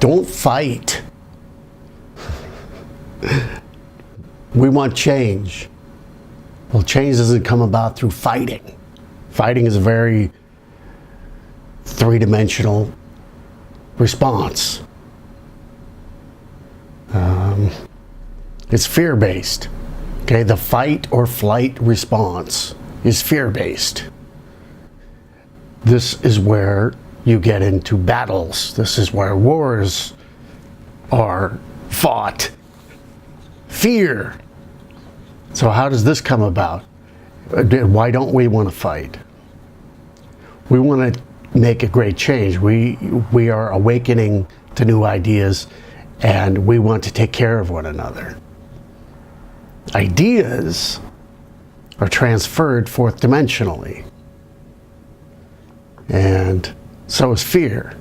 Don't fight. We want change. Well, change doesn't come about through fighting. Fighting is a very three-dimensional response. It's fear-based. Okay, the fight or flight response is fear-based. This is where you get into battles. This is where wars are fought. Fear. So how does this come about? Why don't we want to fight? We want to make a great change. We are awakening to new ideas, and we want to take care of one another. Ideas are transferred fourth dimensionally, and so is fear.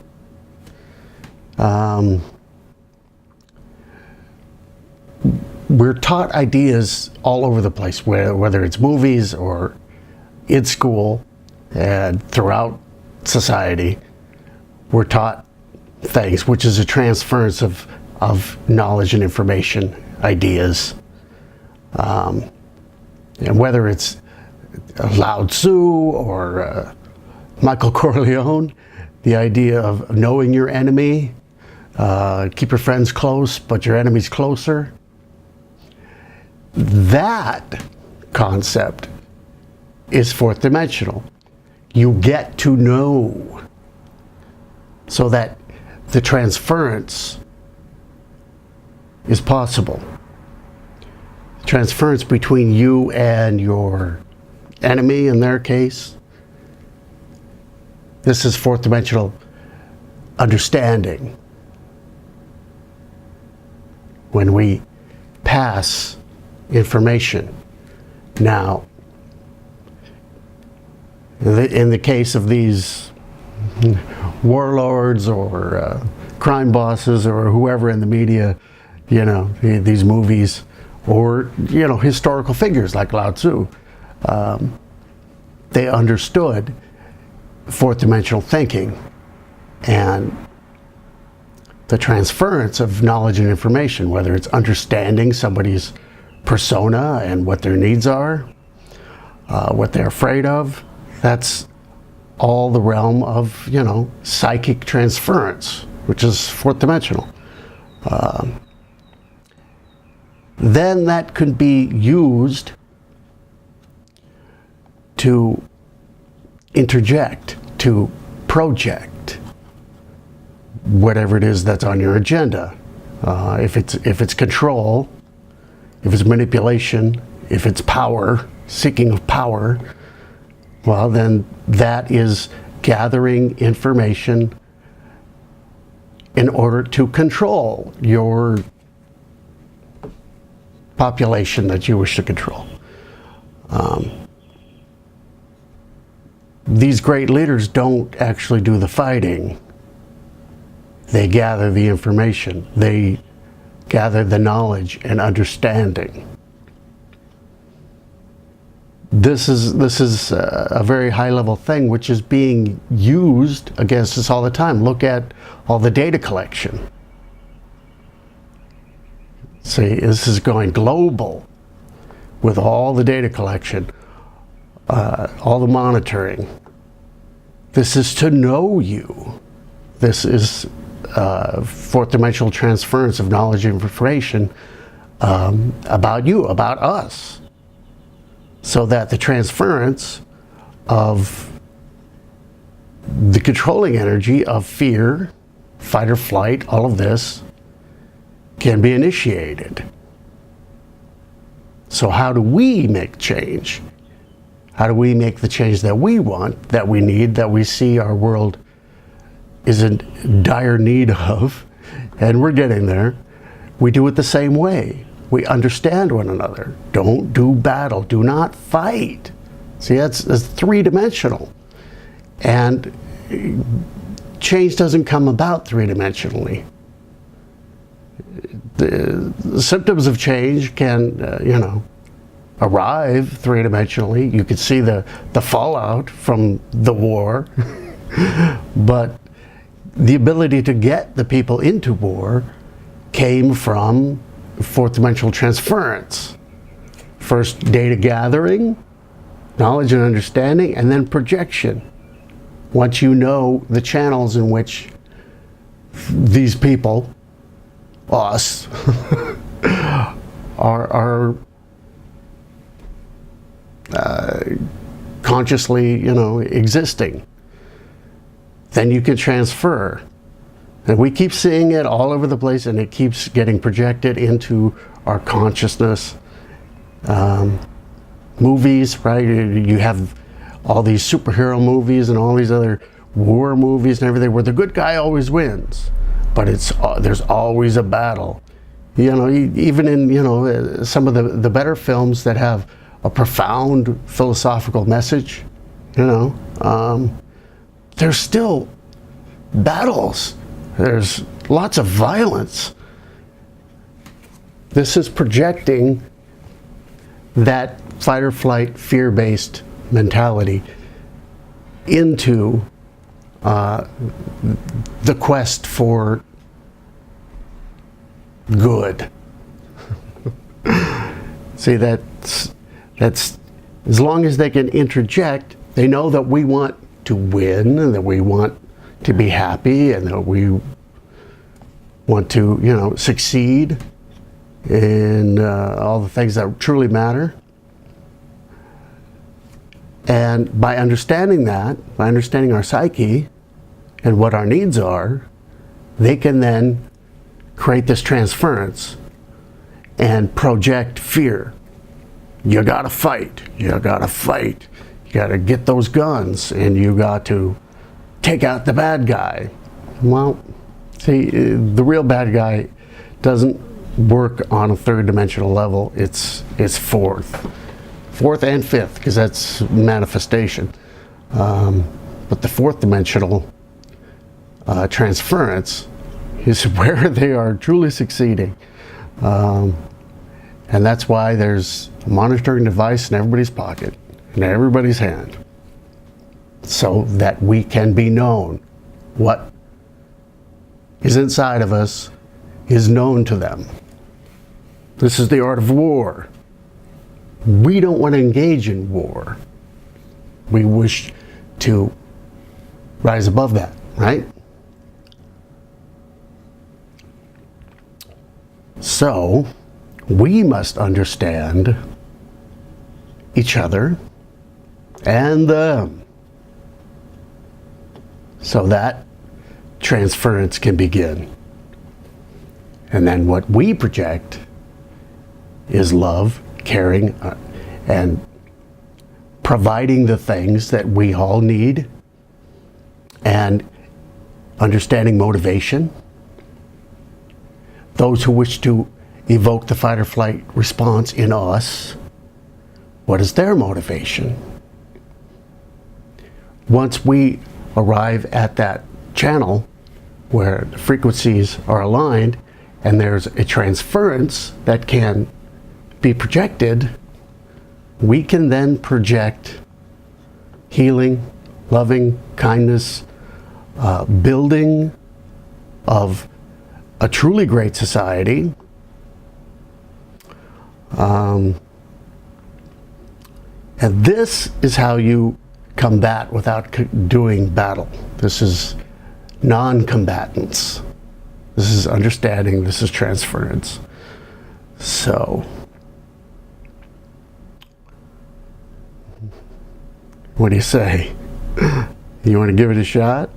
We're taught ideas all over the place, whether it's movies or in school and throughout society. We're taught things, which is a transference of knowledge and information, ideas. And whether it's Lao Tzu or Michael Corleone, the idea of knowing your enemy, keep your friends close, but your enemies closer. That concept is fourth dimensional. You get to know, so that the transference is possible. Transference between you and your enemy, in their case. This is fourth dimensional understanding. When we pass information. Now, in the case of these warlords or crime bosses or whoever in the media, these movies, or historical figures like Lao Tzu, they understood fourth dimensional thinking and the transference of knowledge and information, whether it's understanding somebody's persona and what their needs are, what they're afraid of. That's all the realm of, psychic transference, which is fourth dimensional. Then that could be used to interject, to project whatever it is that's on your agenda. If it's control, if it's manipulation, if it's power, seeking of power, well, then that is gathering information in order to control your population that you wish to control. These great leaders don't actually do the fighting. They gather the information. They gather the knowledge and understanding. This is a very high-level thing, which is being used against us all the time. Look at all the data collection. See, this is going global with all the data collection, all the monitoring. This is to know you. This is fourth dimensional transference of knowledge and information about you, about us. So that the transference of the controlling energy of fear, fight or flight, all of this can be initiated. So how do we make change? How do we make the change that we want, that we need, that we see our world is in dire need of, and we're getting there? We do it the same way. We understand one another. Don't do battle. Do not fight. See, that's three-dimensional. And change doesn't come about three-dimensionally. The symptoms of change can, arrive three-dimensionally. You could see the fallout from the war. But the ability to get the people into war came from fourth dimensional transference. First data gathering, knowledge and understanding, and then projection. Once you know the channels in which these people, us, are consciously, existing, then you can transfer. And we keep seeing it all over the place, and it keeps getting projected into our consciousness. Movies, right? You have all these superhero movies and all these other war movies and everything where the good guy always wins, but there's always a battle. Even in some of the better films that have a profound philosophical message, there's still battles. There's lots of violence. This is projecting that fight or flight, fear-based mentality into the quest for good. See, that's as long as they can interject, they know that we want to win and that we want to be happy and that we want to, succeed in all the things that truly matter. And by understanding that, by understanding our psyche and what our needs are, they can then create this transference and project fear. You gotta fight, you gotta fight, you gotta get those guns, and you got to take out the bad guy. Well, see, the real bad guy doesn't work on a third dimensional level. It's fourth and fifth, because that's manifestation. But the fourth dimensional transference is where they are truly succeeding. And that's why there's a monitoring device in everybody's pocket, in everybody's hand, so that we can be known. What is inside of us is known to them. This is the art of war. We don't want to engage in war. We wish to rise above that, right? So, we must understand each other and them, so that transference can begin. And then what we project is love, caring, and providing the things that we all need, and understanding motivation. Those who wish to evoke the fight or flight response in us, what is their motivation? Once we arrive at that channel where the frequencies are aligned and there's a transference that can be projected, we can then project healing, loving, kindness, building of a truly great society. And this is how you combat without doing battle. This is non-combatants. This is understanding. This is transference. So, what do you say? You want to give it a shot?